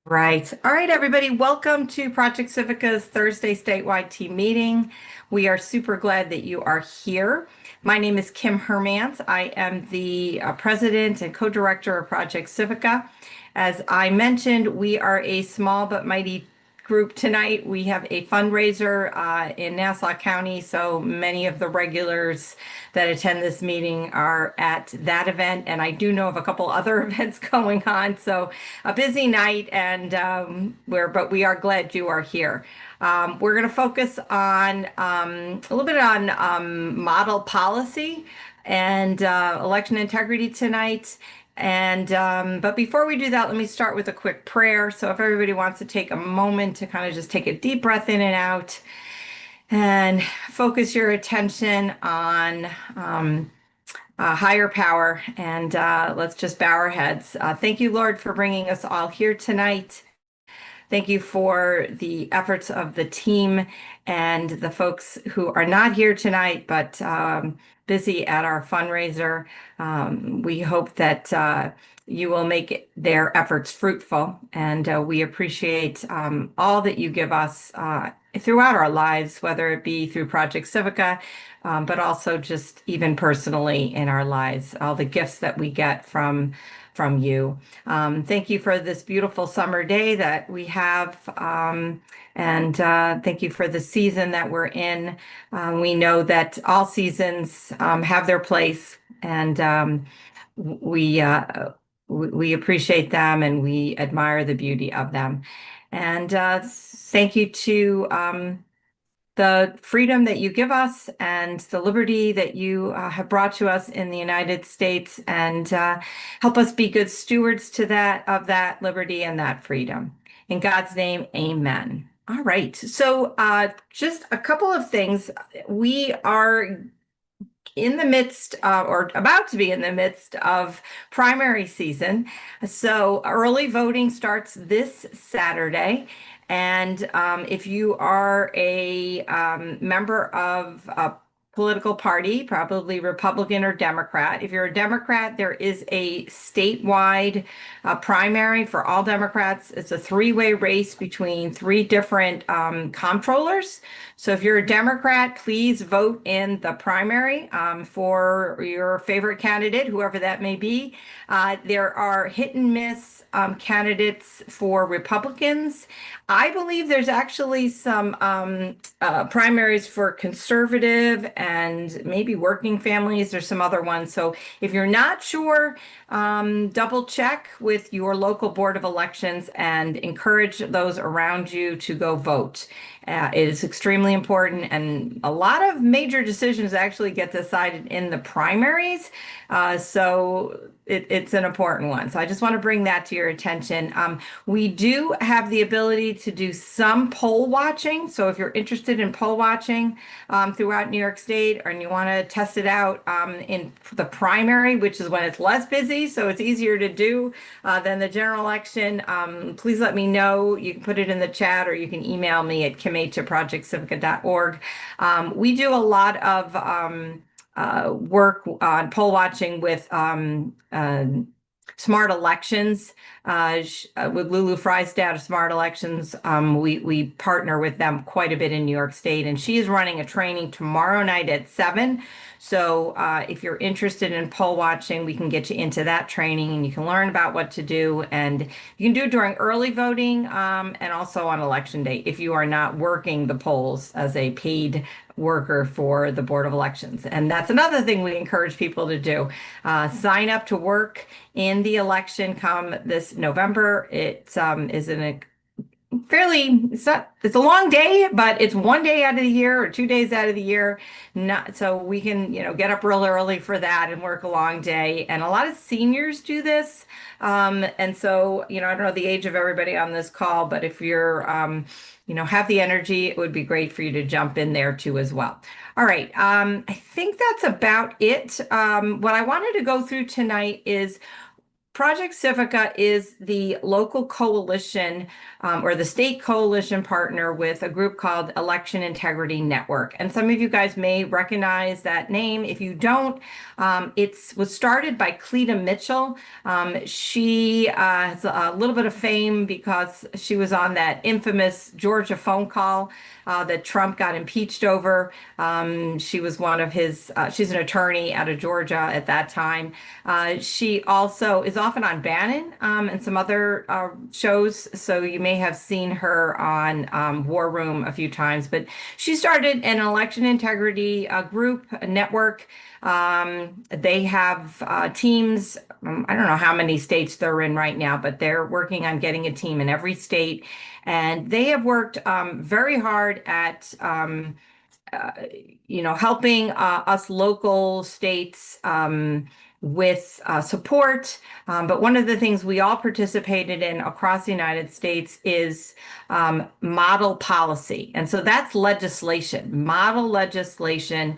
Right. All right, everybody. Welcome to Project Civica's Thursday statewide team meeting. We are super glad that you are here. My name is Kim Hermans. I am the president and co-director of Project Civica. As I mentioned, we are a small but mighty group tonight. We have a fundraiser in Nassau County, so many of the regulars that attend this meeting are at that event, and I do know of a couple other events going on. So a busy night, and but we are glad you are here. We're going to focus on a little bit on model policy and election integrity tonight. And but before we do that, let me start with a quick prayer. So if everybody wants to take a moment to kind of just take a deep breath in and out and focus your attention on higher power, and let's just bow our heads. Thank you, Lord, for bringing us all here tonight. Thank you for the efforts of the team and the folks who are not here tonight, but busy at our fundraiser. We hope that you will make their efforts fruitful, and we appreciate all that you give us throughout our lives, whether it be through Project Civica, but also just even personally in our lives, all the gifts that we get from you. Thank you for this beautiful summer day that we have, and thank you for the season that we're in. We know that all seasons have their place, and we we appreciate them and we admire the beauty of them. And thank you to the freedom that you give us and the liberty that you have brought to us in the United States, and help us be good stewards to that liberty and that freedom. In God's name, amen. All right. So just a couple of things. We are in the midst or about to be in the midst of primary season. So early voting starts this Saturday. And if you are a member of a political party, probably Republican or Democrat, if you're a Democrat, there is a statewide primary for all Democrats. It's a three-way race between three different comptrollers. So if you're a Democrat, please vote in the primary for your favorite candidate, whoever that may be. There are hit and miss candidates for Republicans. I believe there's actually some primaries for conservative and maybe working families. There's some other ones. So if you're not sure, double check with your local board of elections and encourage those around you to go vote. It is extremely important, and a lot of major decisions actually get decided in the primaries. So it's an important one. So I just want to bring that to your attention. We do have the ability to do some poll watching. So if you're interested in poll watching throughout New York State, and you want to test it out in the primary, which is when it's less busy, so it's easier to do than the general election, please let me know. You can put it in the chat, or you can email me at kim@projectcivica.org. We do a lot of work on poll watching with Smart Elections, with Lulu Freistad of Smart Elections. We partner with them quite a bit in New York State, and she is running a training tomorrow night at 7. So if you're interested in poll watching, we can get you into that training, and you can learn about what to do. And you can do it during early voting and also on election day if you are not working the polls as a paid worker for the Board of Elections. And that's another thing we encourage people to do. Sign up to work in the election come this November. It is it's a long day, but it's one day out of the year or 2 days out of the year. Not so we can, get up real early for that and work a long day. And a lot of seniors do this. And so, I don't know the age of everybody on this call, but if you're, have the energy, it would be great for you to jump in there too as well. All right. I think that's about it. What I wanted to go through tonight is Project Civica is the local coalition or the state coalition partner with a group called Election Integrity Network. And some of you guys may recognize that name. If you don't, it was started by Cleta Mitchell. She has a little bit of fame because she was on that infamous Georgia phone call that Trump got impeached over. She was one of his, she's an attorney out of Georgia at that time. She also is often on Bannon and some other shows, so you may have seen her on War Room a few times. But she started an election integrity group, a network. They have teams. I don't know how many states they're in right now, but they're working on getting a team in every state. And they have worked very hard at helping us local states with support. But one of the things we all participated in across the United States is model policy. And so that's legislation, model legislation,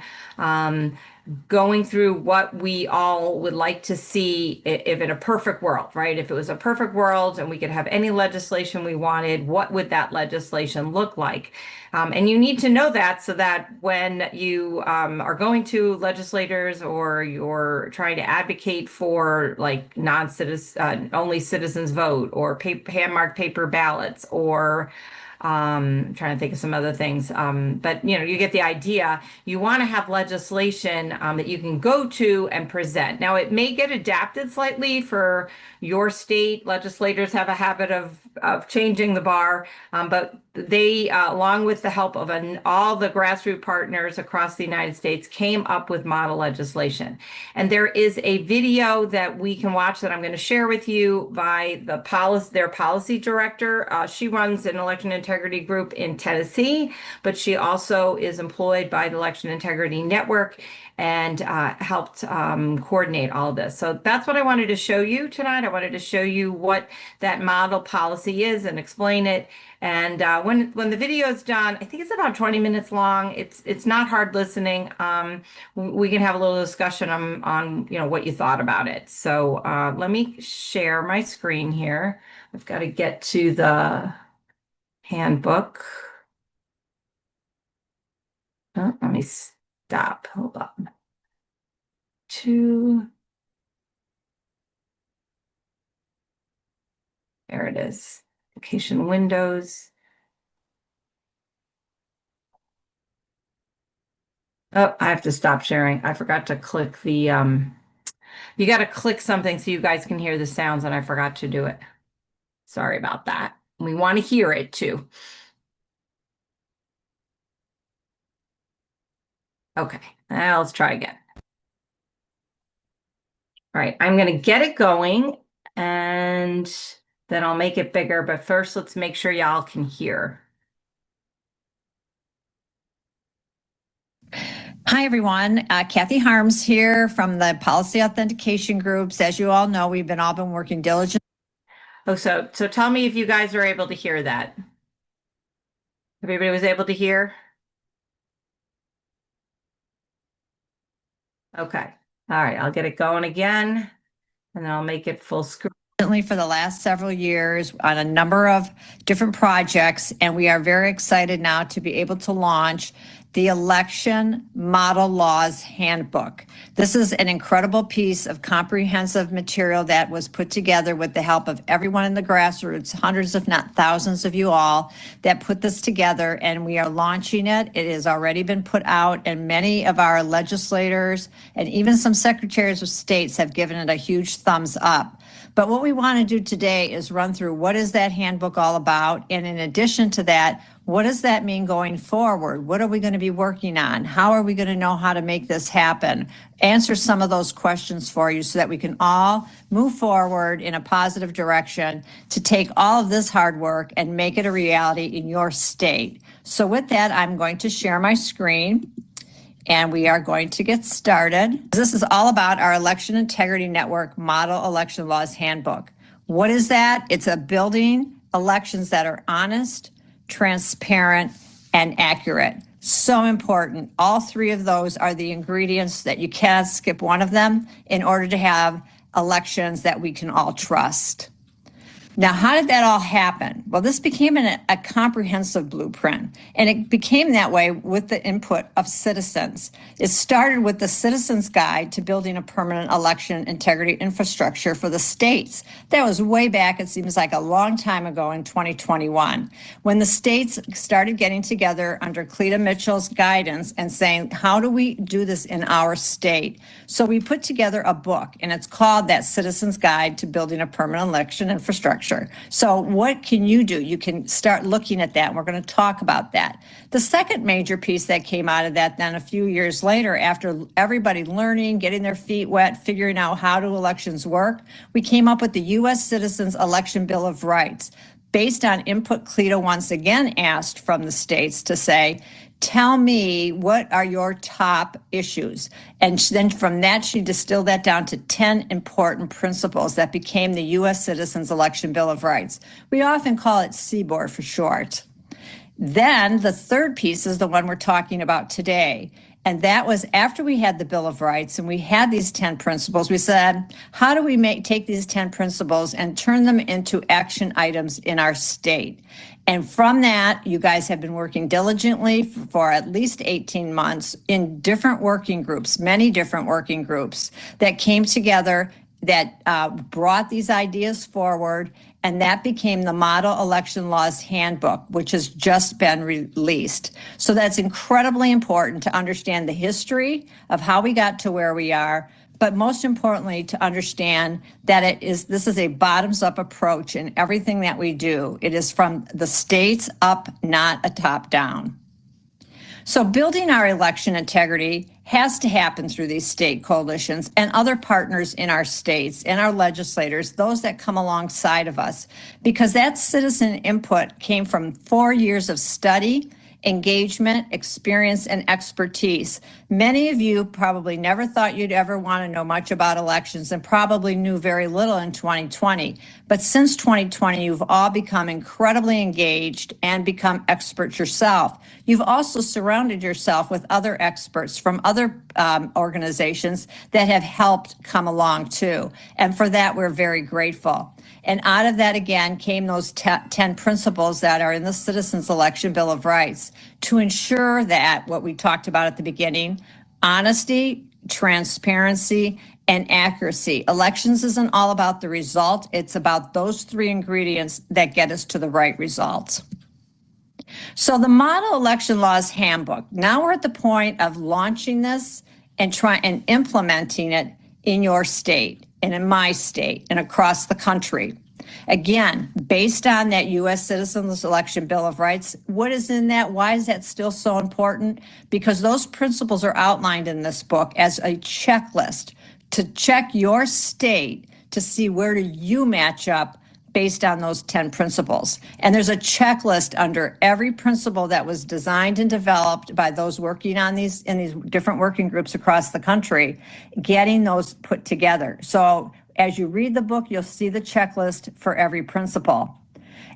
going through what we all would like to see if in a perfect world, right? If it was a perfect world and we could have any legislation we wanted, what would that legislation look like? And you need to know that so that when you are going to legislators or you're trying to advocate for like non-citizen, only citizens vote or hand-marked paper ballots or trying to think of some other things. But you get the idea. You want to have legislation that you can go to and present. Now, it may get adapted slightly for your state. Legislators have a habit of changing the bar, but they, along with the help of all the grassroots partners across the United States, came up with model legislation. And there is a video that we can watch that I'm going to share with you by their policy director. She runs an election integrity group in Tennessee, but she also is employed by the Election Integrity Network and helped coordinate all of this. So that's what I wanted to show you tonight. I wanted to show you what that model policy is and explain it. And when the video is done, I think it's about 20 minutes long. It's not hard listening. We can have a little discussion on what you thought about it. So let me share my screen here. I've got to get to the handbook. Oh, let me stop. Hold on. There it is. Application windows. Oh, I have to stop sharing. I forgot to click the, you got to click something so you guys can hear the sounds, and I forgot to do it. Sorry about that. We want to hear it too. Okay, now let's try again. All right, I'm going to get it going and then I'll make it bigger. But first, let's make sure y'all can hear. Hi, everyone. Kathy Harms here from the Policy Authentication Groups. As you all know, we've all been working diligently. Oh, so tell me if you guys are able to hear that. Everybody was able to hear? Okay. All right, I'll get it going again, and then I'll make it full screen. For the last several years on a number of different projects, and we are very excited now to be able to launch the Election Model Laws Handbook. This is an incredible piece of comprehensive material that was put together with the help of everyone in the grassroots, hundreds if not thousands of you all that put this together, and we are launching it. It has already been put out, and many of our legislators and even some secretaries of states have given it a huge thumbs up. But what we want to do today is run through what is that handbook all about, and in addition to that, what does that mean going forward? What are we going to be working on? How are we going to know how to make this happen? Answer some of those questions for you so that we can all move forward in a positive direction to take all of this hard work and make it a reality in your state. So with that, I'm going to share my screen and we are going to get started. This is all about our Election Integrity Network Model Election Laws Handbook. What is that? It's a building elections that are honest, transparent, and accurate. So important. All three of those are the ingredients that you cannot skip one of them in order to have elections that we can all trust. Now, how did that all happen? Well, this became a comprehensive blueprint, and it became that way with the input of citizens. It started with the Citizens Guide to Building a Permanent Election Integrity Infrastructure for the states. That was way back, it seems like a long time ago in 2021, when the states started getting together under Cleta Mitchell's guidance and saying, how do we do this in our state? So we put together a book, and it's called that Citizens Guide to Building a Permanent Election Infrastructure. So what can you do? You can start looking at that, and we're going to talk about that. The second major piece that came out of that then a few years later, after everybody learning, getting their feet wet, figuring out how do elections work, we came up with the U.S. Citizens Election Bill of Rights, based on input Cleta once again asked from the states to say, tell me what are your top issues. And then from that, she distilled that down to 10 important principles that became the U.S. Citizens Election Bill of Rights. We often call it CBOR for short. Then the third piece is the one we're talking about today. And that was after we had the Bill of Rights and we had these 10 principles, we said, how do we take these 10 principles and turn them into action items in our state? And from that, you guys have been working diligently for at least 18 months in different working groups, many different working groups that came together that brought these ideas forward, and that became the Model Election Laws Handbook, which has just been released. So that's incredibly important to understand the history of how we got to where we are, but most importantly, to understand that this is a bottoms-up approach in everything that we do. It is from the states up, not a top-down. So building our election integrity has to happen through these state coalitions and other partners in our states and our legislators, those that come alongside of us, because that citizen input came from 4 years of study, engagement, experience, and expertise. Many of you probably never thought you'd ever want to know much about elections and probably knew very little in 2020. But since 2020, you've all become incredibly engaged and become experts yourself. You've also surrounded yourself with other experts from other organizations that have helped come along too. And for that, we're very grateful. And out of that, again, came those 10 principles that are in the Citizens Election Bill of Rights to ensure that what we talked about at the beginning, honesty, transparency, and accuracy. Elections isn't all about the result. It's about those three ingredients that get us to the right results. So the Model Election Laws Handbook, now we're at the point of launching this and implementing it in your state and in my state and across the country. Again, based on that U.S. Citizens Election Bill of Rights, what is in that? Why is that still so important? Because those principles are outlined in this book as a checklist to check your state to see where do you match up based on those 10 principles. And there's a checklist under every principle that was designed and developed by those working on these in these different working groups across the country, getting those put together. So as you read the book, you'll see the checklist for every principle.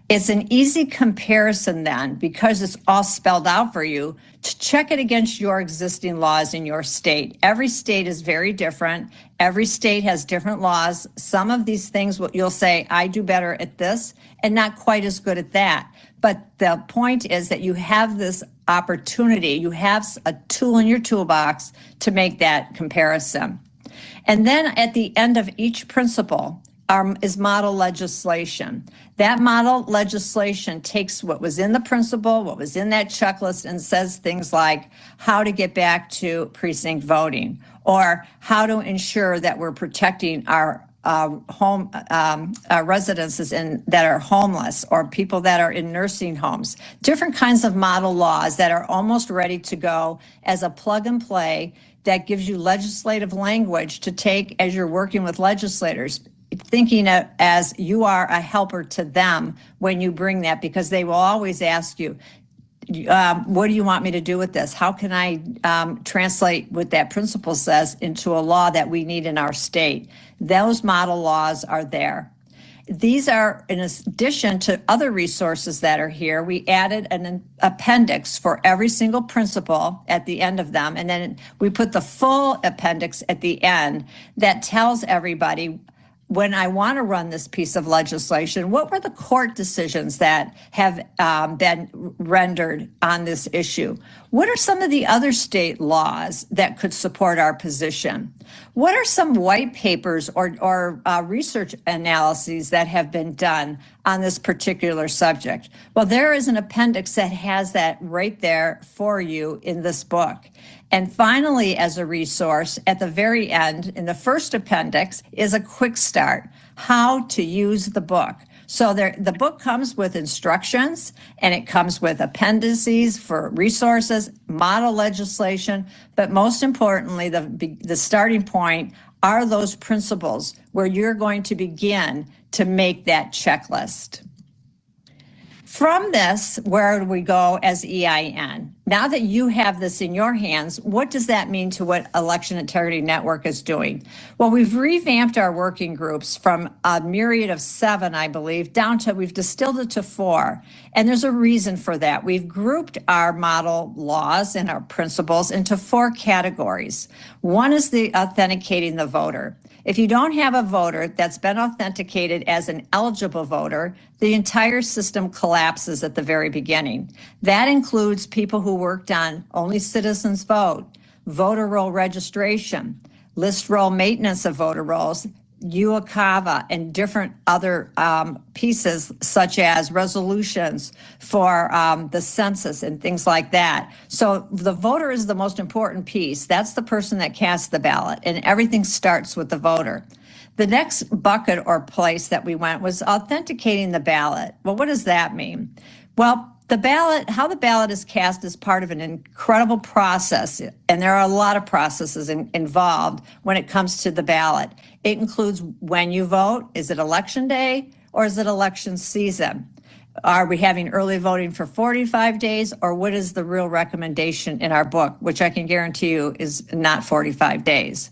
It's an easy comparison then, because it's all spelled out for you, to check it against your existing laws in your state. Every state is very different. Every state has different laws. Some of these things you'll say, I do better at this and not quite as good at that. But the point is that you have this opportunity. You have a tool in your toolbox to make that comparison. And then at the end of each principle is model legislation. That model legislation takes what was in the principle, what was in that checklist, and says things like how to get back to precinct voting, or how to ensure that we're protecting our residences that are homeless, or people that are in nursing homes. Different kinds of model laws that are almost ready to go as a plug and play that gives you legislative language to take as you're working with legislators, thinking of as you are a helper to them when you bring that, because they will always ask you, what do you want me to do with this? How can I translate what that principle says into a law that we need in our state? Those model laws are there. these are in addition to other resources that are here. We added an appendix for every single principle at the end of them. And then we put the full appendix at the end that tells everybody, when I want to run this piece of legislation, what were the court decisions that have been rendered on this issue? What are some of the other state laws that could support our position? What are some white papers or research analyses that have been done on this particular subject? Well, there is an appendix that has that right there for you in this book. And finally, as a resource, at the very end, in the first appendix, is a quick start, how to use the book. So the book comes with instructions, and it comes with appendices for resources, model legislation, but most importantly, the starting point are those principles where you're going to begin to make that checklist. From this, where do we go as EIN? Now that you have this in your hands, what does that mean to what Election Integrity Network is doing? Well, we've revamped our working groups from a myriad of 7, I believe, down to, we've distilled it to 4. And there's a reason for that. We've grouped our model laws and our principles into 4 categories. One is the authenticating the voter. If you don't have a voter that's been authenticated as an eligible voter, the entire system collapses at the very beginning. That includes people who worked on Only Citizens Vote, voter roll registration, list roll maintenance of voter rolls, UACAVA, and different other pieces such as resolutions for the census and things like that. So the voter is the most important piece. That's the person that casts the ballot, and everything starts with the voter. The next bucket or place that we went was authenticating the ballot. Well, what does that mean? Well, the ballot, how the ballot is cast is part of an incredible process, and there are a lot of processes involved when it comes to the ballot. It includes when you vote. Is it election day or is it election season? Are we having early voting for 45 days, or what is the real recommendation in our book, which I can guarantee you is not 45 days?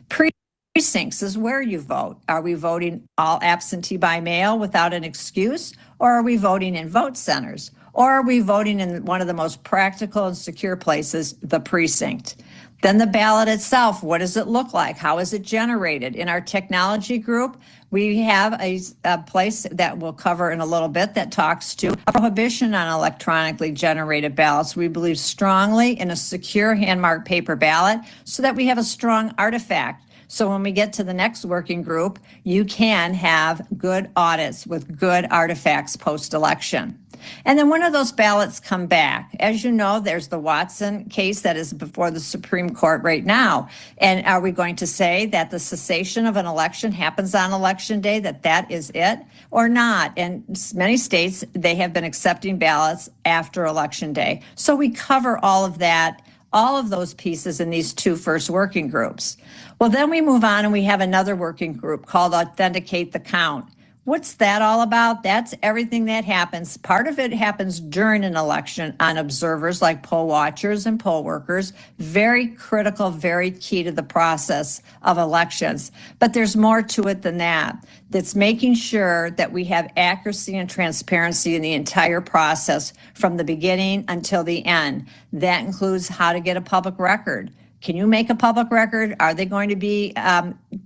Precincts is where you vote. Are we voting all absentee by mail without an excuse, or are we voting in vote centers? Or are we voting in one of the most practical and secure places, the precinct? Then the ballot itself, what does it look like? How is it generated? In our technology group, we have a place that we'll cover in a little bit that talks to a prohibition on electronically generated ballots. We believe strongly in a secure hand-marked paper ballot so that we have a strong artifact. So when we get to the next working group, you can have good audits with good artifacts post-election. And then when do those ballots come back? As you know, there's the Watson case that is before the Supreme Court right now. And are we going to say that the cessation of an election happens on election day, that is it, or not? And many states, they have been accepting ballots after election day. So we cover all of that, all of those pieces in these 2 first working groups. Well, then we move on and we have another working group called Authenticate the Count. What's that all about? That's everything that happens. Part of it happens during an election on observers like poll watchers and poll workers. Very critical, very key to the process of elections. But there's more to it than that. That's making sure that we have accuracy and transparency in the entire process from the beginning until the end. That includes how to get a public record. Can you make a public record? Are they going to be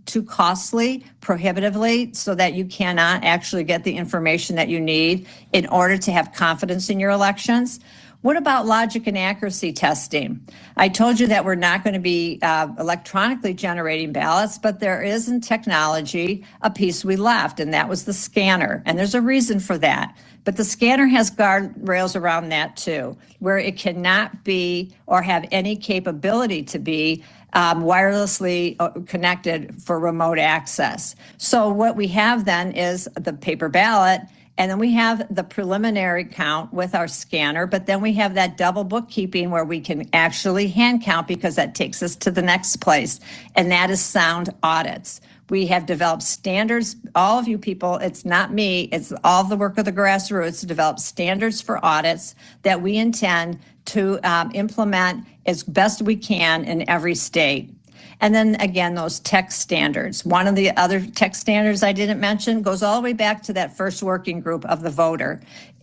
too costly, prohibitively, so that you cannot actually get the information that you need in order to have confidence in your elections? What about logic and accuracy testing? I told you that we're not going to be electronically generating ballots, but there is in technology a piece we left, and that was the scanner. And there's a reason for that. But the scanner has guardrails around that too, where it cannot be or have any capability to be wirelessly connected for remote access. So what we have then is the paper ballot, and then we have the preliminary count with our scanner, but then we have that double bookkeeping where we can actually hand count, because that takes us to the next place, and that is sound audits. We have developed standards, all of you people, it's not me, it's all the work of the grassroots to develop standards for audits that we intend to implement as best we can in every state. And then again, those tech standards. One of the other tech standards I didn't mention goes all the way back to that first working group of the voter.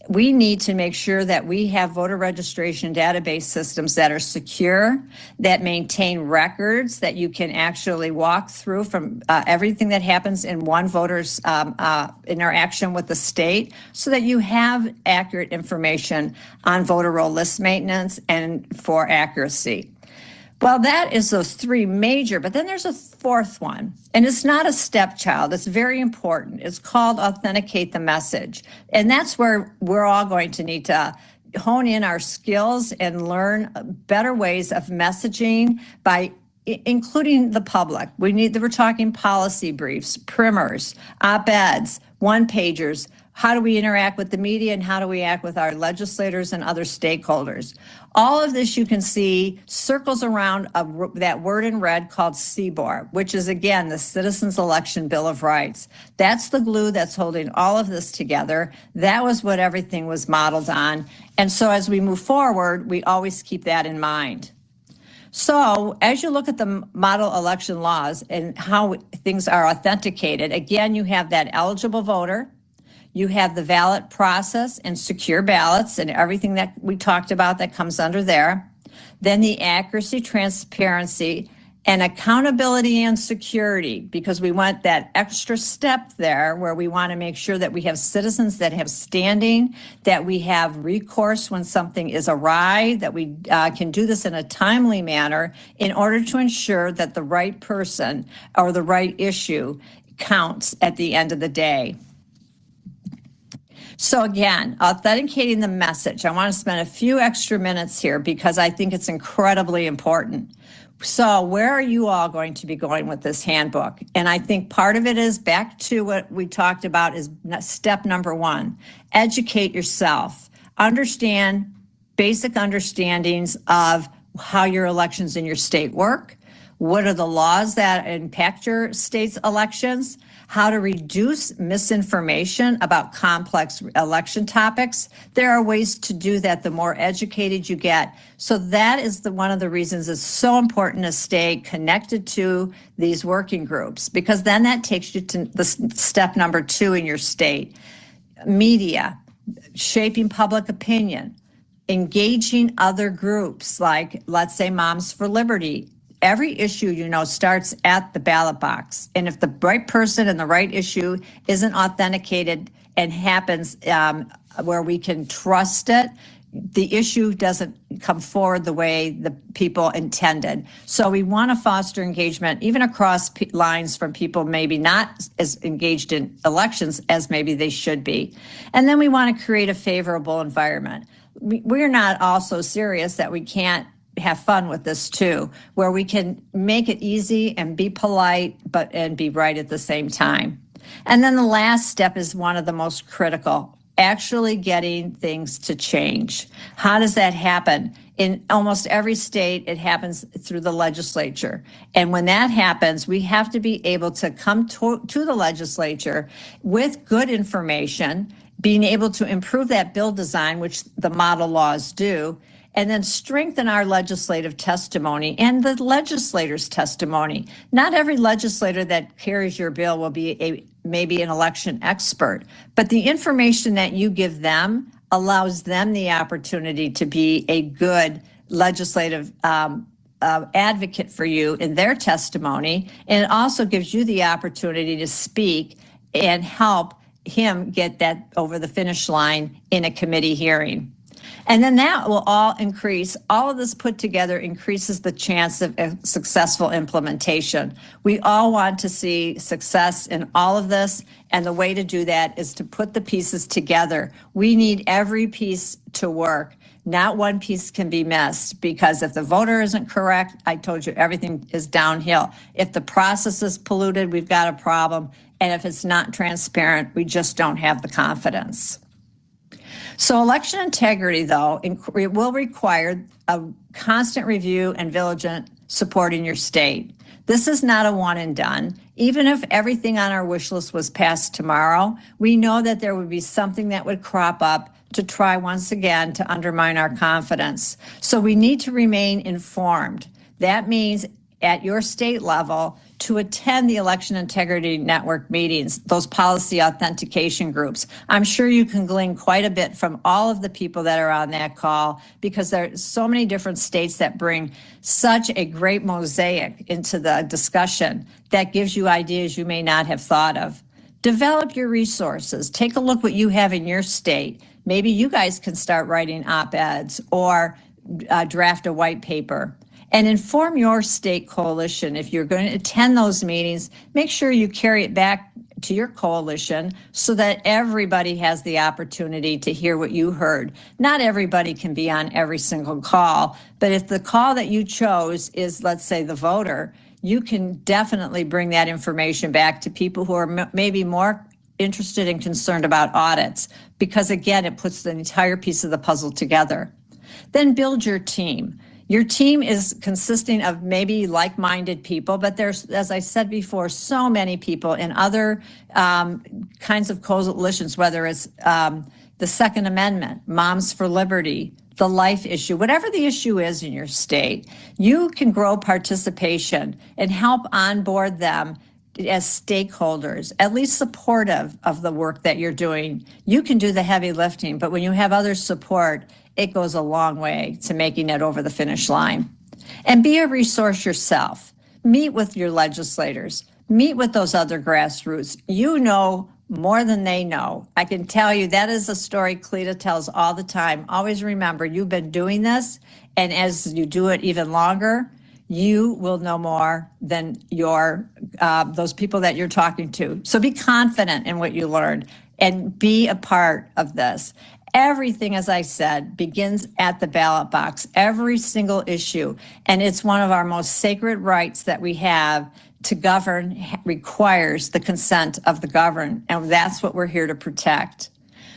We need to make sure that we have voter registration database systems that are secure, that maintain records that you can actually walk through from everything that happens in one voter's interaction with the state, so that you have accurate information on voter roll list maintenance and for accuracy. Well, that is those three major, but then there's a fourth one, and it's not a stepchild. It's very important. It's called authenticate the message. And that's where we're all going to need to hone in our skills and learn better ways of messaging by including the public. We're talking policy briefs, primers, op-eds, one-pagers. How do we interact with the media, and how do we act with our legislators and other stakeholders? All of this you can see circles around that word in red called CBOR, which is, again, the Citizens Election Bill of Rights. That's the glue that's holding all of this together. That was what everything was modeled on. And so as we move forward, we always keep that in mind. So as you look at the model election laws and how things are authenticated, again, you have that eligible voter. You have the ballot process and secure ballots and everything that we talked about that comes under there. Then the accuracy, transparency, and accountability and security, because we want that extra step there where we want to make sure that we have citizens that have standing, that we have recourse when something is awry, that we can do this in a timely manner in order to ensure that the right person or the right issue counts at the end of the day. So again, authenticating the message. I want to spend a few extra minutes here because I think it's incredibly important. So where are you all going to be going with this handbook? And I think part of it is back to what we talked about is step number one, educate yourself. Understand basic understandings of how your elections in your state work. What are the laws that impact your state's elections? How to reduce misinformation about complex election topics. There are ways to do that the more educated you get. So that is one of the reasons it's so important to stay connected to these working groups, because then that takes you to the step number two in your state. Media, shaping public opinion, engaging other groups like, let's say, Moms for Liberty. Every issue, starts at the ballot box. And if the right person and the right issue isn't authenticated and happens where we can trust it, the issue doesn't come forward the way the people intended. So we want to foster engagement even across lines from people maybe not as engaged in elections as maybe they should be. And then we want to create a favorable environment. We're not all so serious that we can't have fun with this too, where we can make it easy and be polite, and be right at the same time. And then the last step is one of the most critical, actually getting things to change. How does that happen? In almost every state, it happens through the legislature. And when that happens, we have to be able to come to the legislature with good information, being able to improve that bill design, which the model laws do, and then strengthen our legislative testimony and the legislator's testimony. Not every legislator that carries your bill will be maybe an election expert, but the information that you give them allows them the opportunity to be a good legislative advocate for you in their testimony. And it also gives you the opportunity to speak and help him get that over the finish line in a committee hearing. And then that will all increase, all of this put together increases the chance of a successful implementation. We all want to see success in all of this, and the way to do that is to put the pieces together. We need every piece to work. Not one piece can be missed, because if the voter isn't correct, I told you everything is downhill. If the process is polluted, we've got a problem. And if it's not transparent, we just don't have the confidence. So election integrity, though, it will require a constant review and vigilant support in your state. This is not a one and done. Even if everything on our wish list was passed tomorrow, we know that there would be something that would crop up to try once again to undermine our confidence. So we need to remain informed. That means at your state level to attend the Election Integrity Network meetings, those policy authentication groups. I'm sure you can glean quite a bit from all of the people that are on that call, because there are so many different states that bring such a great mosaic into the discussion that gives you ideas you may not have thought of. Develop your resources. Take a look what you have in your state. Maybe you guys can start writing op-eds or draft a white paper. And inform your state coalition. If you're going to attend those meetings, make sure you carry it back to your coalition so that everybody has the opportunity to hear what you heard. Not everybody can be on every single call, but if the call that you chose is, let's say, the voter, you can definitely bring that information back to people who are maybe more interested and concerned about audits, because again, it puts the entire piece of the puzzle together. Then build your team. Your team is consisting of maybe like-minded people, but there's, as I said before, so many people in other kinds of coalitions, whether it's the Second Amendment, Moms for Liberty, the life issue, whatever the issue is in your state, you can grow participation and help onboard them as stakeholders, at least supportive of the work that you're doing. You can do the heavy lifting, but when you have other support, it goes a long way to making it over the finish line. And be a resource yourself. Meet with your legislators. Meet with those other grassroots. You know more than they know. I can tell you that is a story Cleta tells all the time. Always remember, you've been doing this, and as you do it even longer, you will know more than those people that you're talking to. So be confident in what you learned and be a part of this. Everything, as I said, begins at the ballot box, every single issue. And it's one of our most sacred rights that we have to govern, requires the consent of the governed. And that's what we're here to protect.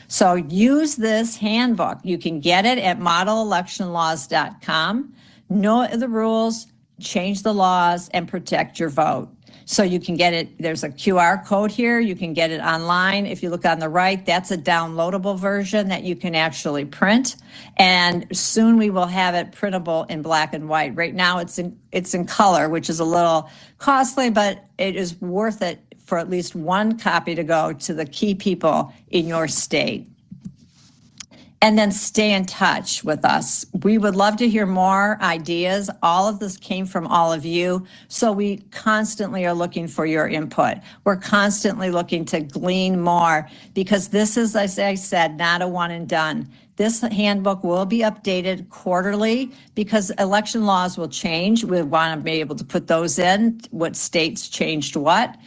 So use this handbook. You can get it at modelelectionlaws.com. Know the rules, change the laws, and protect your vote. So you can get it, there's a QR code here, you can get it online. If you look on the right, that's a downloadable version that you can actually print. And soon we will have it printable in black and white. Right now it's in color, which is a little costly, but it is worth it for at least one copy to go to the key people in your state. And then stay in touch with us. We would love to hear more ideas. All of this came from all of you. So we constantly are looking for your input. We're constantly looking to glean more, because this is, as I said, not a one and done. This handbook will be updated quarterly because election laws will change. We want to be able to put those in, what states changed what.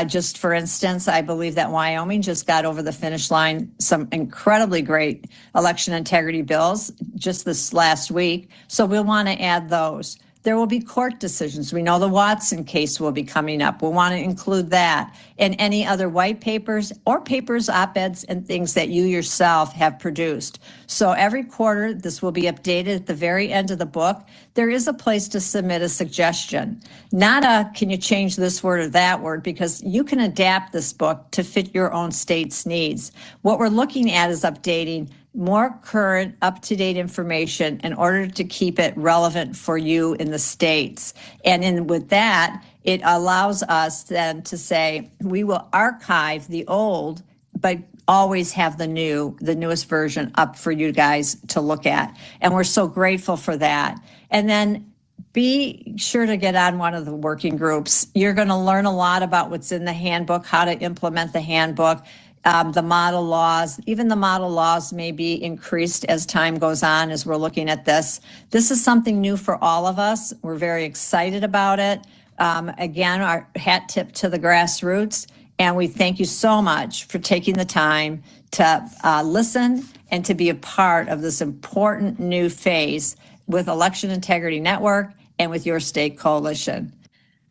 Just for instance, I believe that Wyoming just got over the finish line some incredibly great election integrity bills just this last week. So we'll want to add those. There will be court decisions. We know the Watson case will be coming up. We'll want to include that, and any other white papers or papers, op-eds, and things that you yourself have produced. So every quarter, this will be updated at the very end of the book. There is a place to submit a suggestion, not a, can you change this word or that word, because you can adapt this book to fit your own state's needs. What we're looking at is updating more current, up-to-date information in order to keep it relevant for you in the states. And with that, it allows us then to say, we will archive the old, but always have the newest version up for you guys to look at. And we're so grateful for that. And then be sure to get on one of the working groups. You're going to learn a lot about what's in the handbook, how to implement the handbook. The model laws, even the model laws may be increased as time goes on as we're looking at this. This is something new for all of us. We're very excited about it. Again, our hat tip to the grassroots, and we thank you so much for taking the time to listen and to be a part of this important new phase with Election Integrity Network and with your state coalition.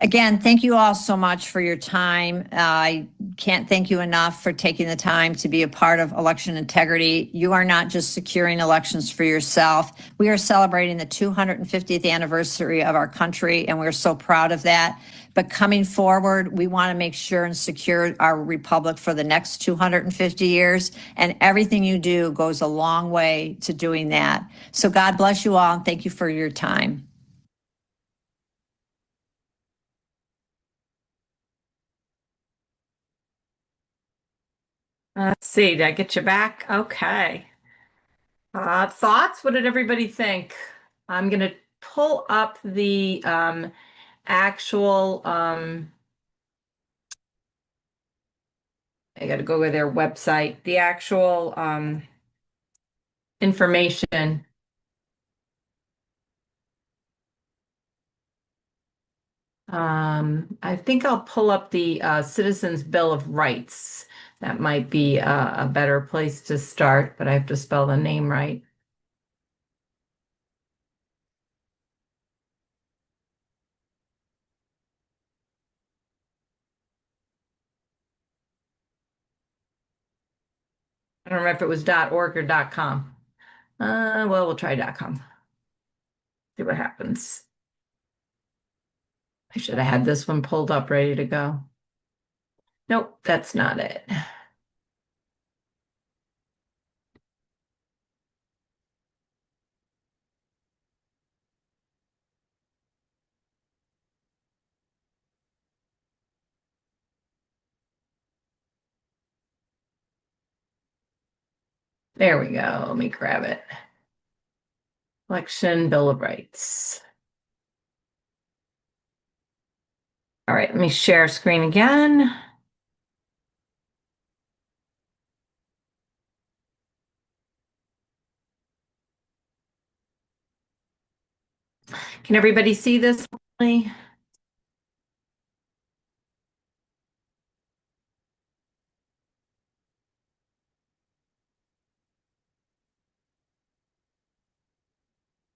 Again, thank you all so much for your time. I can't thank you enough for taking the time to be a part of election integrity. You are not just securing elections for yourself. We are celebrating the 250th anniversary of our country, and we're so proud of that. But coming forward, we want to make sure and secure our republic for the next 250 years, and everything you do goes a long way to doing that. So God bless you all, and thank you for your time. Let's see, did I get you back? Okay. Thoughts? What did everybody think? I'm gonna pull up the actual I gotta go to their website, the actual information. I think I'll pull up the Citizens Bill of Rights. That might be a better place to start, but I have to spell the name right. I don't remember if it was .org or .com. Well, we'll try .com. See what happens. I should have had this one pulled up ready to go. Nope, that's not it. There we go. Let me grab it. Election Bill of Rights. All right, let me share screen again. Can everybody see this?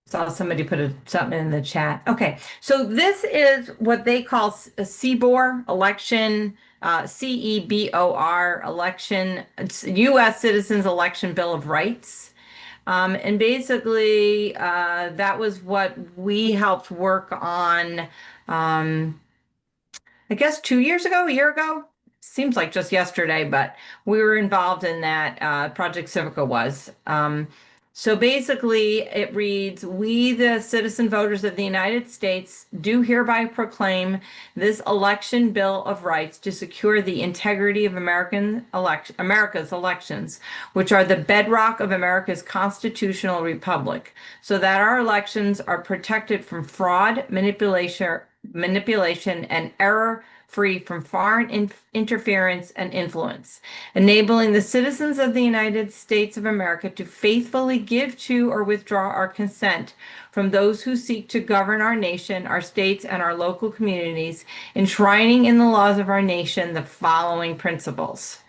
Saw somebody put something in the chat. Okay, so this is what they call a CBOR election, CEBOR election, it's U.S. Citizens Election Bill of Rights. And basically, that was what we helped work on. I guess 2 years ago, a year ago, seems like just yesterday, but we were involved in that. Project Civica was. So basically, it reads, "We, the citizen voters of the United States, do hereby proclaim this election Bill of Rights to secure the integrity of America's elections, which are the bedrock of America's constitutional republic, so that our elections are protected from fraud, manipulation and error, free from foreign interference and influence, enabling the citizens of the United States of America to faithfully give to or withdraw our consent from those who seek to govern our nation, our states, and our local communities, enshrining in the laws of our nation the following principles.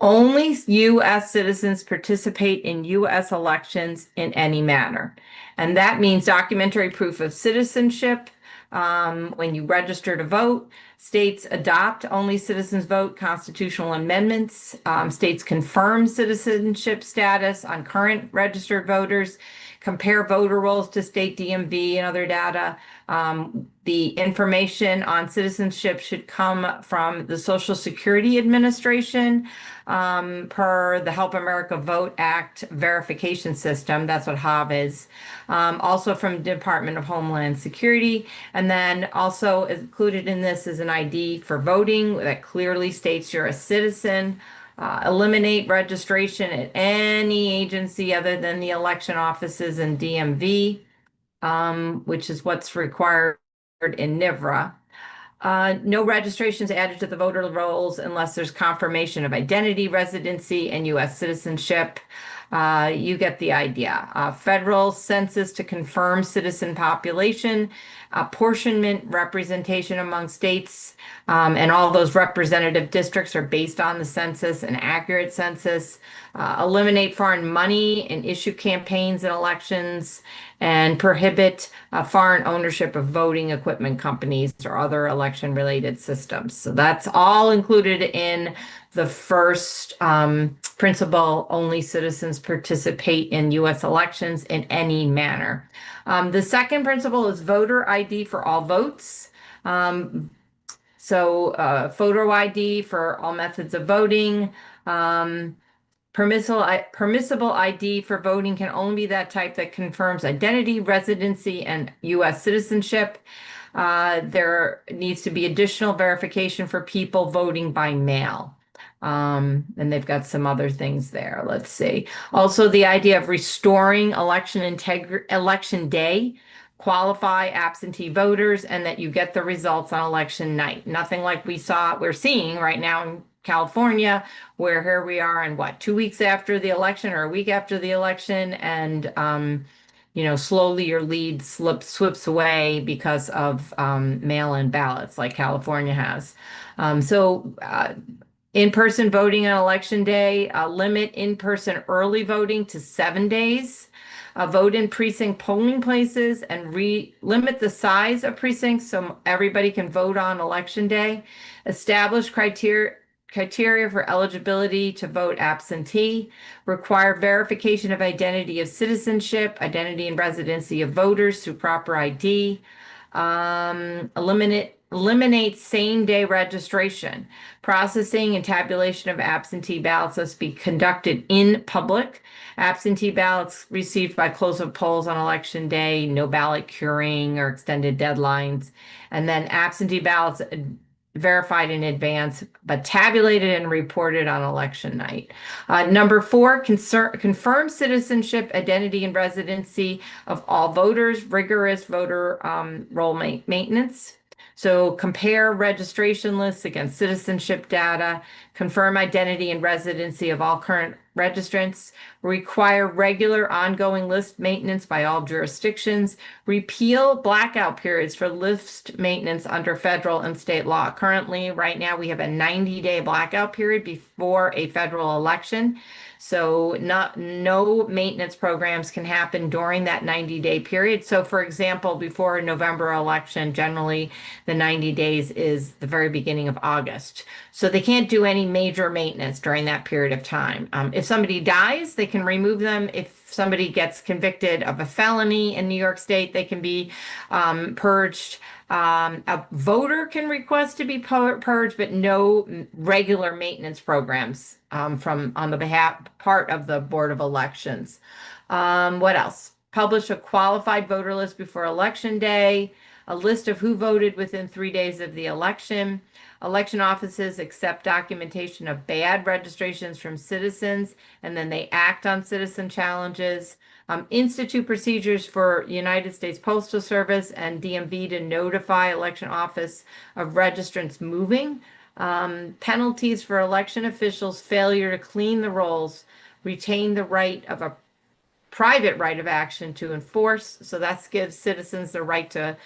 Only U.S. citizens participate in U.S. elections in any manner. And that means documentary proof of citizenship. When you register to vote, states adopt only citizens vote constitutional amendments. States confirm citizenship status on current registered voters, compare voter rolls to state DMV and other data. The information on citizenship should come from the Social Security Administration per the Help America Vote Act verification system. That's what HOV is. Also from Department of Homeland Security. And then also included in this is an ID for voting that clearly states you're a citizen. Eliminate registration at any agency other than the election offices and DMV, which is what's required in NIVRA. No registrations added to the voter rolls unless there's confirmation of identity, residency, and U.S. citizenship. You get the idea. Federal census to confirm citizen population, apportionment, representation among states, and all those representative districts are based on the census, an accurate census. Eliminate foreign money and issue campaigns and elections, and prohibit foreign ownership of voting equipment companies or other election-related systems. So that's all included in the first principle: only citizens participate in U.S. elections in any manner. The second principle is voter ID for all votes. Photo ID for all methods of voting. Permissible ID for voting can only be that type that confirms identity, residency, and U.S. citizenship. There needs to be additional verification for people voting by mail. And they've got some other things there. Let's see. Also, the idea of restoring election day, qualify absentee voters, and that you get the results on election night. Nothing like we're seeing right now in California, where here we are in what, 2 weeks after the election or a week after the election, and slowly your lead slips away because of mail-in ballots like California has. In-person voting on election day, limit in-person early voting to 7 days, vote in precinct polling places, and limit the size of precincts so everybody can vote on election day. Establish criteria for eligibility to vote absentee, require verification of identity of citizenship, identity and residency of voters through proper ID, eliminate same-day registration. Processing and tabulation of absentee ballots must be conducted in public. Absentee ballots received by close of polls on election day, no ballot curing or extended deadlines. And then absentee ballots verified in advance, but tabulated and reported on election night. Number 4, confirm citizenship, identity, and residency of all voters, rigorous voter roll maintenance. So compare registration lists against citizenship data, confirm identity and residency of all current registrants, require regular ongoing list maintenance by all jurisdictions, repeal blackout periods for list maintenance under federal and state law. Currently, right now, we have a 90-day blackout period before a federal election. So no maintenance programs can happen during that 90-day period. So for example, before a November election, generally the 90 days is the very beginning of August. So they can't do any major maintenance during that period of time. If somebody dies, they can remove them. If somebody gets convicted of a felony in New York State, they can be purged. A voter can request to be purged, but no regular maintenance programs from on the part of the Board of Elections. What else? Publish a qualified voter list before election day, a list of who voted within 3 days of the election. Election offices accept documentation of bad registrations from citizens, and then they act on citizen challenges. Institute procedures for United States Postal Service and DMV to notify election office of registrants moving. Penalties for election officials' failure to clean the rolls, retain the right of a private right of action to enforce. So that gives citizens the right to,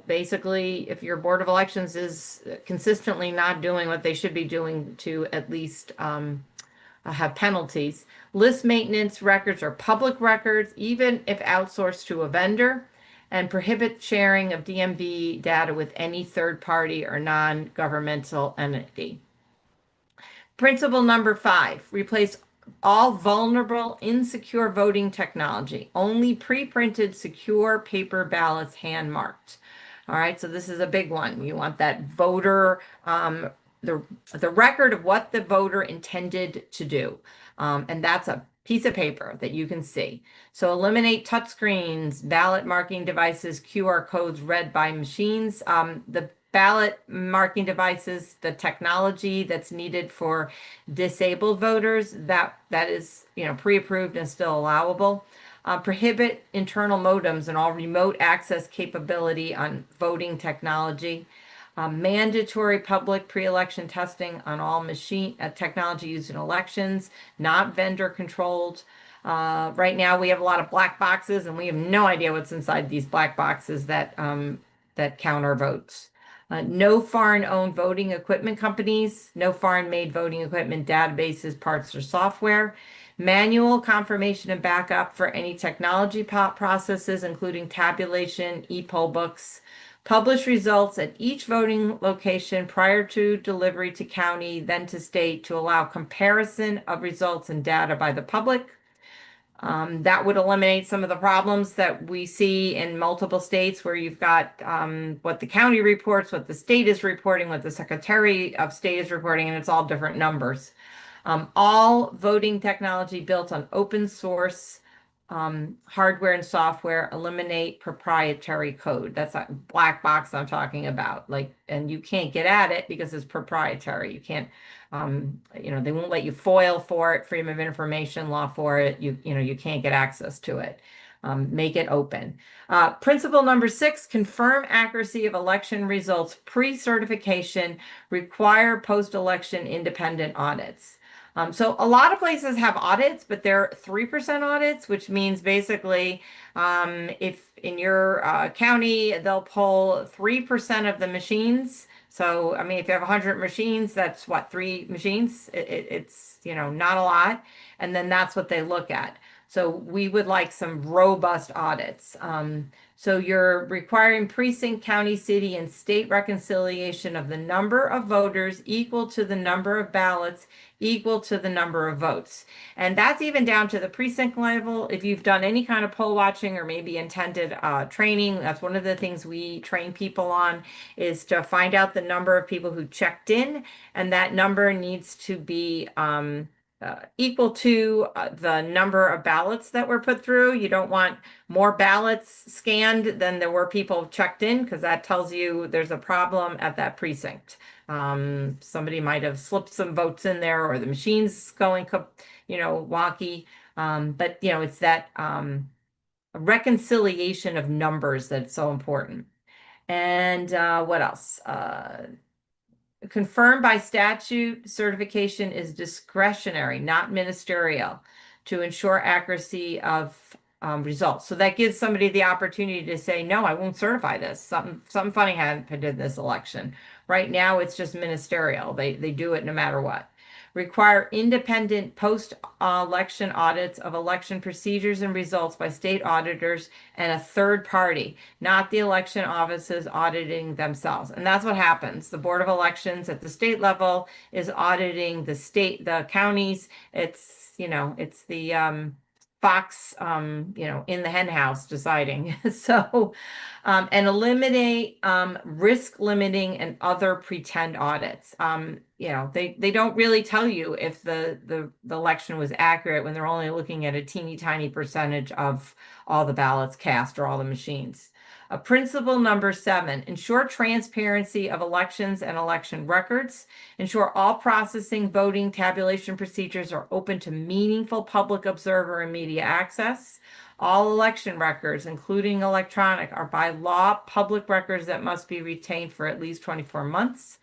basically, if your Board of Elections is consistently not doing what they should be doing, to at least have penalties. List maintenance records are public records, even if outsourced to a vendor, and prohibit sharing of DMV data with any third party or non-governmental entity. Principle number 5, replace all vulnerable, insecure voting technology. Only pre-printed, secure paper ballots hand marked. All right, so this is a big one. You want that voter, the record of what the voter intended to do. And that's a piece of paper that you can see. So eliminate touchscreens, ballot marking devices, QR codes read by machines. The ballot marking devices, the technology that's needed for disabled voters, that is, pre-approved and still allowable. Prohibit internal modems and all remote access capability on voting technology. Mandatory public pre-election testing on all machine technology used in elections, not vendor controlled. Right now, we have a lot of black boxes, and we have no idea what's inside these black boxes that count our votes. No foreign-owned voting equipment companies, no foreign-made voting equipment databases, parts, or software. Manual confirmation and backup for any technology processes, including tabulation, e-poll books. Publish results at each voting location prior to delivery to county, then to state, to allow comparison of results and data by the public. That would eliminate some of the problems that we see in multiple states, where you've got what the county reports, what the state is reporting, what the Secretary of State is reporting, and it's all different numbers. All voting technology built on open source hardware and software, eliminate proprietary code. That's a black box I'm talking about. Like, and you can't get at it because it's proprietary. You can't, they won't let you FOIL for it, freedom of information law for it. You can't get access to it. Make it open. Principle number 6, confirm accuracy of election results pre-certification, require post-election independent audits. So a lot of places have audits, but they're 3% audits, which means basically if in your county, they'll pull 3% of the machines. So, I mean, if you have 100 machines, that's what, 3 machines? It's, not a lot. And then that's what they look at. So we would like some robust audits. So you're requiring precinct, county, city, and state reconciliation of the number of voters equal to the number of ballots equal to the number of votes. And that's even down to the precinct level. If you've done any kind of poll watching or maybe intended training, that's one of the things we train people on, is to find out the number of people who checked in, and that number needs to be equal to the number of ballots that were put through. You don't want more ballots scanned than there were people checked in, because that tells you there's a problem at that precinct. Somebody might have slipped some votes in there, or the machine's going, wonky. But it's that reconciliation of numbers that's so important. And what else? Confirmed by statute, certification is discretionary, not ministerial, to ensure accuracy of results. So that gives somebody the opportunity to say, no, I won't certify this. Something funny happened in this election. Right now, it's just ministerial. They do it no matter what. Require independent post-election audits of election procedures and results by state auditors and a third party, not the election offices auditing themselves. And that's what happens. The Board of Elections at the state level is auditing the counties. It's the fox, in the hen house deciding. So, and eliminate risk limiting and other pretend audits. They don't really tell you if the election was accurate when they're only looking at a teeny tiny percentage of all the ballots cast or all the machines. Principle number 7, ensure transparency of elections and election records. Ensure all processing, voting, tabulation procedures are open to meaningful public observer and media access. All election records, including electronic, are by law public records that must be retained for at least 24 months.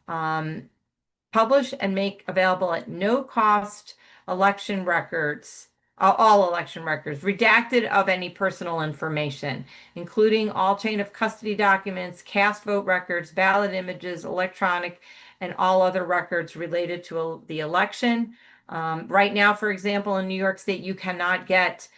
Publish and make available at no cost election records, all election records, redacted of any personal information, including all chain of custody documents, cast vote records, ballot images, electronic, and all other records related to the election. Right now, for example, in New York State, you cannot get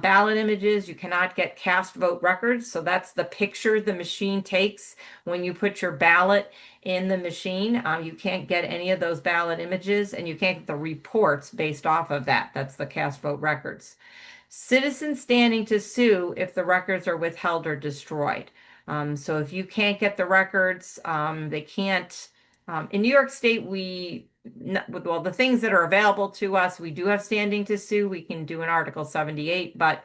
ballot images, you cannot get cast vote records. So that's the picture the machine takes when you put your ballot in the machine. You can't get any of those ballot images, and you can't get the reports based off of that. That's the cast vote records. Citizens standing to sue if the records are withheld or destroyed. So if you can't get the records, they can't. In New York State, the things that are available to us, we do have standing to sue. We can do an Article 78, but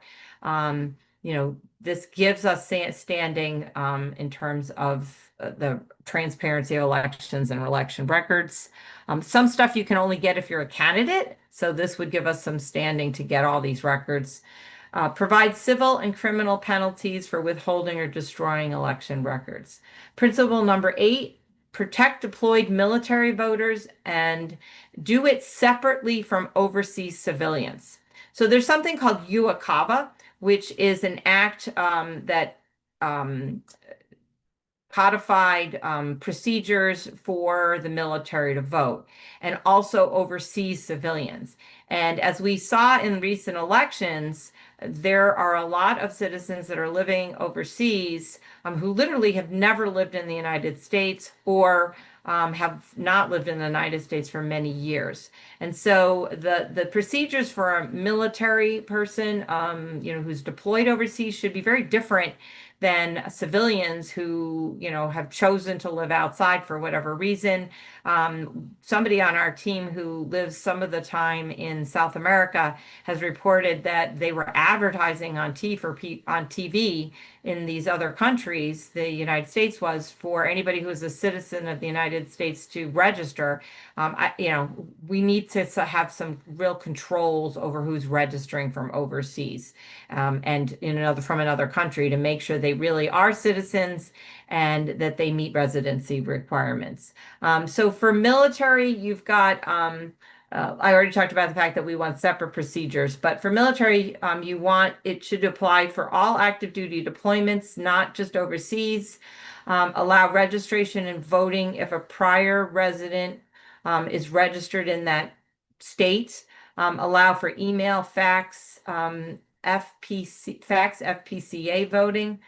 this gives us standing in terms of the transparency of elections and election records. Some stuff you can only get if you're a candidate, so this would give us some standing to get all these records. Provide civil and criminal penalties for withholding or destroying election records. Principle number 8, protect deployed military voters and do it separately from overseas civilians. So there's something called UACAVA, which is an act that codified procedures for the military to vote, and also overseas civilians. And as we saw in recent elections, there are a lot of citizens that are living overseas who literally have never lived in the United States, or have not lived in the United States for many years. And so the procedures for a military person, who's deployed overseas should be very different than civilians who, have chosen to live outside for whatever reason. Somebody on our team who lives some of the time in South America has reported that they were advertising on TV in these other countries, the United States was, for anybody who is a citizen of the United States to register. We need to have some real controls over who's registering from overseas, and from another country, to make sure they really are citizens and that they meet residency requirements. So for military, you've got, I already talked about the fact that we want separate procedures, but for military, it should apply for all active duty deployments, not just overseas. Allow registration and voting if a prior resident is registered in that state. Allow for email, fax, FPCA voting.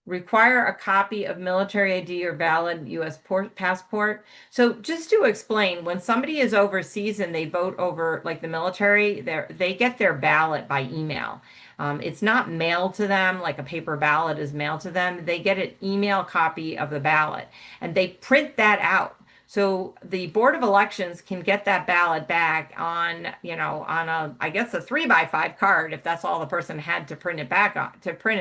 Require a copy of military ID or valid U.S. passport. So just to explain, when somebody is overseas and they vote over, like the military, they get their ballot by email. It's not mailed to them like a paper ballot is mailed to them. They get an email copy of the ballot and they print that out. So the Board of Elections can get that ballot back on, I guess a 3x5 card, if that's all the person had to print it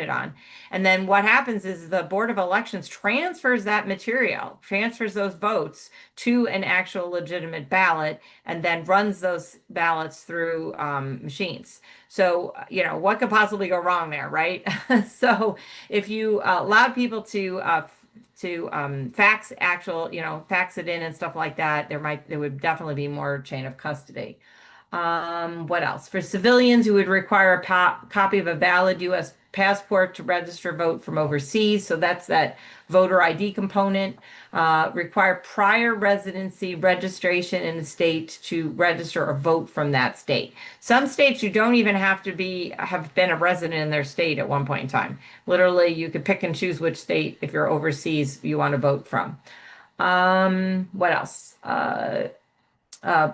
on. And then what happens is the Board of Elections transfers that material, transfers those votes to an actual legitimate ballot, and then runs those ballots through machines. So, what could possibly go wrong there, right? So if you allow people to fax fax it in and stuff like that, there would definitely be more chain of custody. What else? For civilians who would require a copy of a valid U.S. passport to register vote from overseas. So that's that voter ID component. Require prior residency registration in the state to register or vote from that state. Some states you don't even have to have been a resident in their state at one point in time. Literally, you could pick and choose which state, if you're overseas, you want to vote from. What else?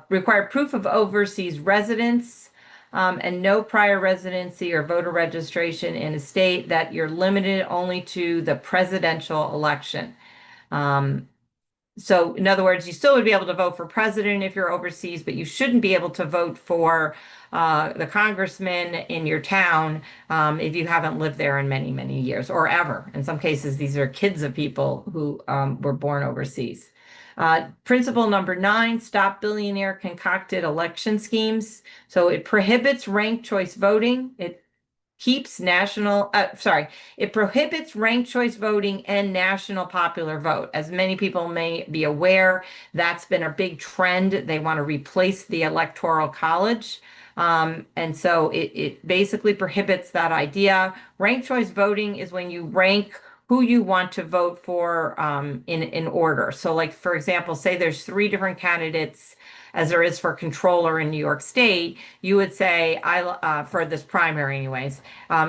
Require proof of overseas residence, and no prior residency or voter registration in a state, that you're limited only to the presidential election. So in other words, you still would be able to vote for president if you're overseas, but you shouldn't be able to vote for the congressman in your town if you haven't lived there in many, many years, or ever. In some cases, these are kids of people who were born overseas. Principle number 9, stop billionaire concocted election schemes. So it prohibits ranked choice voting. It prohibits ranked choice voting and national popular vote. As many people may be aware, that's been a big trend. They want to replace the Electoral College. And so it basically prohibits that idea. Ranked choice voting is when you rank who you want to vote for in order. So like, for example, say there's 3 different candidates as there is for controller in New York State, you would say, for this primary anyways,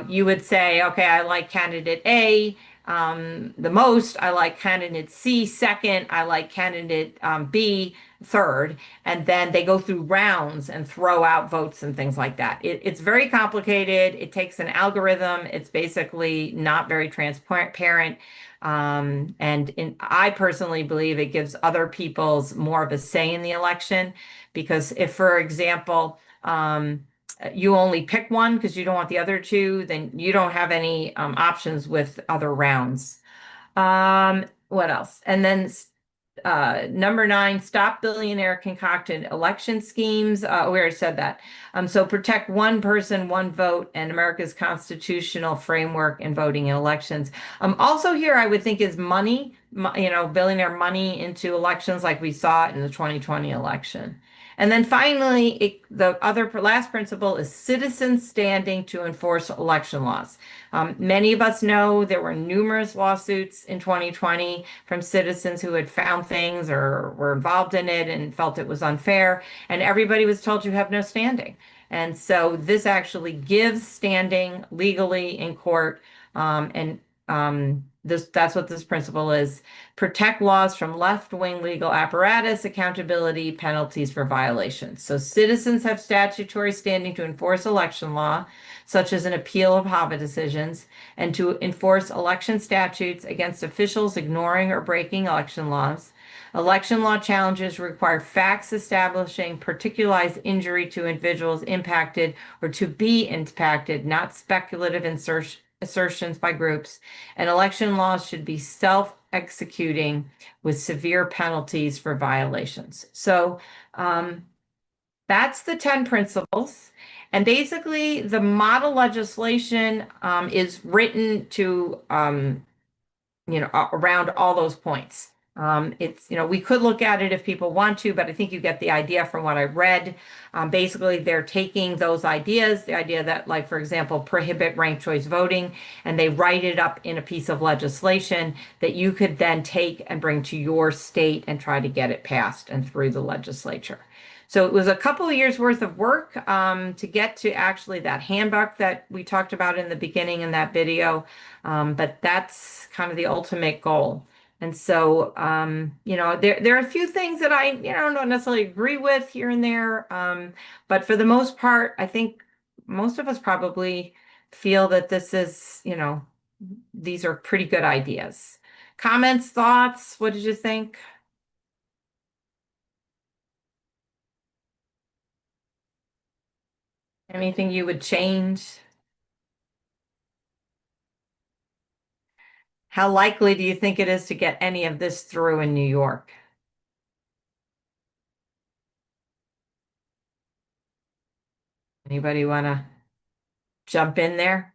you would say, okay, I like candidate A the most, I like candidate C second, I like candidate B third, and then they go through rounds and throw out votes and things like that. It's very complicated. It takes an algorithm. It's basically not very transparent. I personally believe it gives other people's more of a say in the election, because if, for example, you only pick one because you don't want the other 2, then you don't have any options with other rounds. What else? And then number 9, stop billionaire concocted election schemes. We already said that. So protect one person, one vote, and America's constitutional framework in voting in elections. Also here, I would think, is money, billionaire money into elections, like we saw in the 2020 election. And then finally, the last principle is citizens standing to enforce election laws. Many of us know there were numerous lawsuits in 2020 from citizens who had found things or were involved in it and felt it was unfair, and everybody was told you have no standing. And so this actually gives standing legally in court, and that's what this principle is. Protect laws from left-wing legal apparatus, accountability, penalties for violations. So citizens have statutory standing to enforce election law, such as an appeal of HAVA decisions, and to enforce election statutes against officials ignoring or breaking election laws. Election law challenges require facts establishing particularized injury to individuals impacted or to be impacted, not speculative assertions by groups. And election laws should be self-executing with severe penalties for violations. So that's the 10 principles. And basically, the model legislation is written to around all those points. We could look at it if people want to, but I think you get the idea from what I read. Basically, they're taking those ideas, the idea that, like, for example, prohibit ranked choice voting, and they write it up in a piece of legislation that you could then take and bring to your state and try to get it passed and through the legislature. So it was a couple of years worth of work to get to actually that handbook that we talked about in the beginning in that video. But that's kind of the ultimate goal. And so, there are a few things that I, don't necessarily agree with here and there. But for the most part, I think most of us probably feel that this is, these are pretty good ideas. Comments, thoughts? What did you think? Anything you would change? How likely do you think it is to get any of this through in New York? Anybody want to jump in there?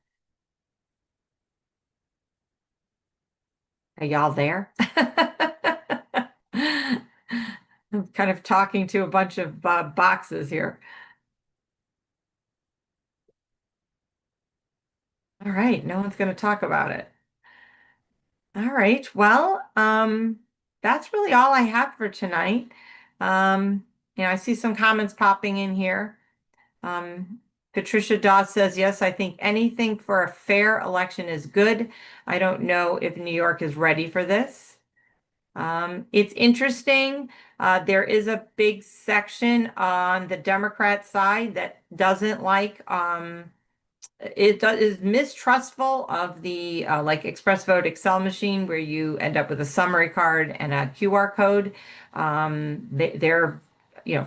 Are y'all there? I'm kind of talking to a bunch of boxes here. All right, no one's going to talk about it. All right, well, that's really all I have for tonight. I see some comments popping in here. Patricia Dawes says, yes, I think anything for a fair election is good. I don't know if New York is ready for this. It's interesting. There is a big section on the Democrat side that doesn't like is mistrustful of the like Express Vote Excel machine where you end up with a summary card and a QR code. They're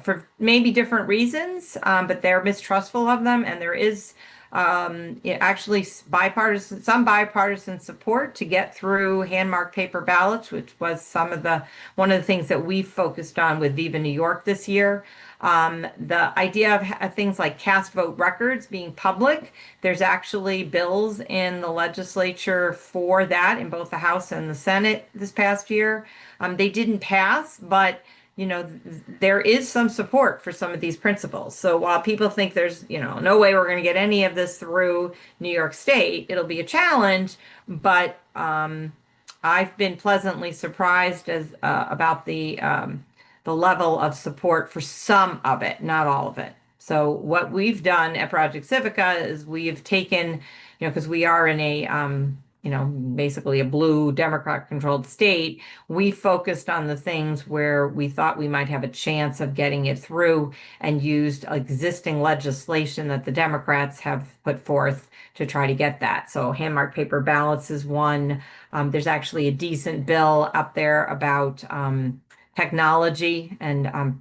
for maybe different reasons, but they're mistrustful of them, and there is actually some bipartisan support to get through hand-marked paper ballots, which was one of the things that we focused on with Viva New York this year. The idea of things like cast vote records being public, there's actually bills in the legislature for that in both the House and the Senate this past year. They didn't pass, but there is some support for some of these principles. So while people think there's, no way we're going to get any of this through New York State, it'll be a challenge, but I've been pleasantly surprised about the level of support for some of it, not all of it. So what we've done at Project Civica is we've taken, because we are in a basically a blue Democrat-controlled state, we focused on the things where we thought we might have a chance of getting it through and used existing legislation that the Democrats have put forth to try to get that. So hand-marked paper ballots is one. There's actually a decent bill up there about technology and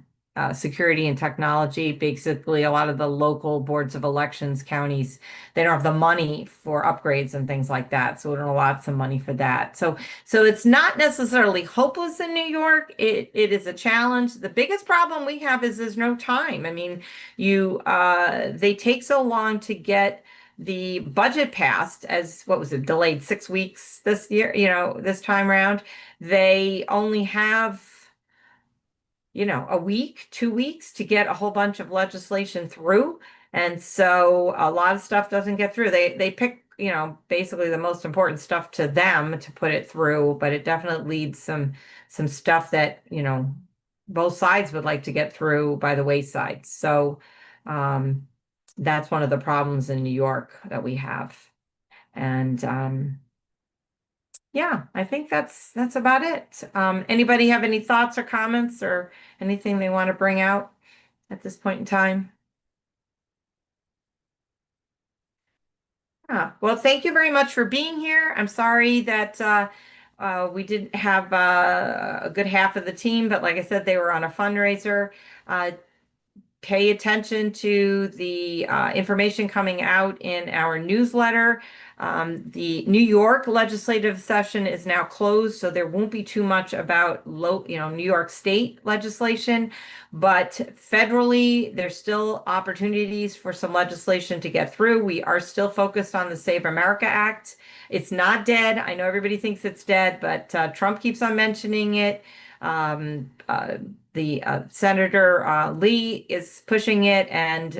security and technology. Basically, a lot of the local boards of elections, counties, they don't have the money for upgrades and things like that. So we don't allot some money for that. So it's not necessarily hopeless in New York. It is a challenge. The biggest problem we have is there's no time. I mean, they take so long to get the budget passed, as what was it, delayed 6 weeks this year, this time around. They only have a week, 2 weeks to get a whole bunch of legislation through. And so a lot of stuff doesn't get through. They pick, basically the most important stuff to them to put it through, but it definitely leads some stuff that, both sides would like to get through by the wayside. So that's one of the problems in New York that we have. And Yeah, I think that's about it. Anybody have any thoughts or comments or anything they want to bring out at this point in time? Well, thank you very much for being here. I'm sorry that we didn't have a good half of the team, but like I said, they were on a fundraiser. Uh, Pay attention to the information coming out in our newsletter. The New York legislative session is now closed, so there won't be too much about New York State legislation, but federally, there's still opportunities for some legislation to get through. We are still focused on the Save America Act. It's not dead. I know everybody thinks it's dead, but Trump keeps on mentioning it. Um, uh, the Senator Lee is pushing it, and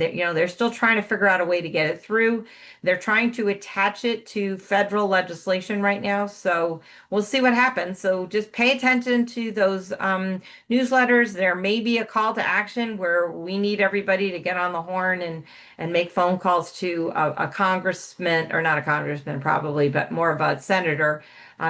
they're still trying to figure out a way to get it through. They're trying to attach it to federal legislation right now, so we'll see what happens. So just pay attention to those newsletters. There may be a call to action where we need everybody to get on the horn and make phone calls to a congressman, or not a congressman probably, but more of a senator.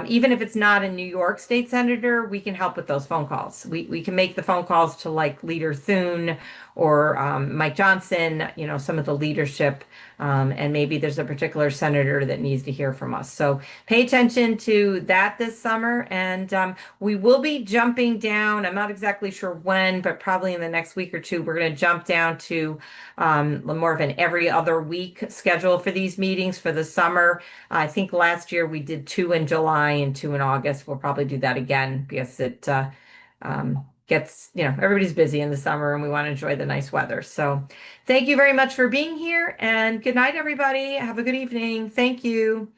Even if it's not a New York State senator, we can help with those phone calls. We can make the phone calls to like Leader Thune or Mike Johnson, some of the leadership, and maybe there's a particular senator that needs to hear from us. So pay attention to that this summer, and we will be jumping down. I'm not exactly sure when, but probably in the next week or two, we're going to jump down to more of an every other week schedule for these meetings for the summer. I think last year we did 2 in July and 2 in August. We'll probably do that again because it gets, everybody's busy in the summer and we want to enjoy the nice weather. So thank you very much for being here, and good night, everybody. Have a good evening. Thank you.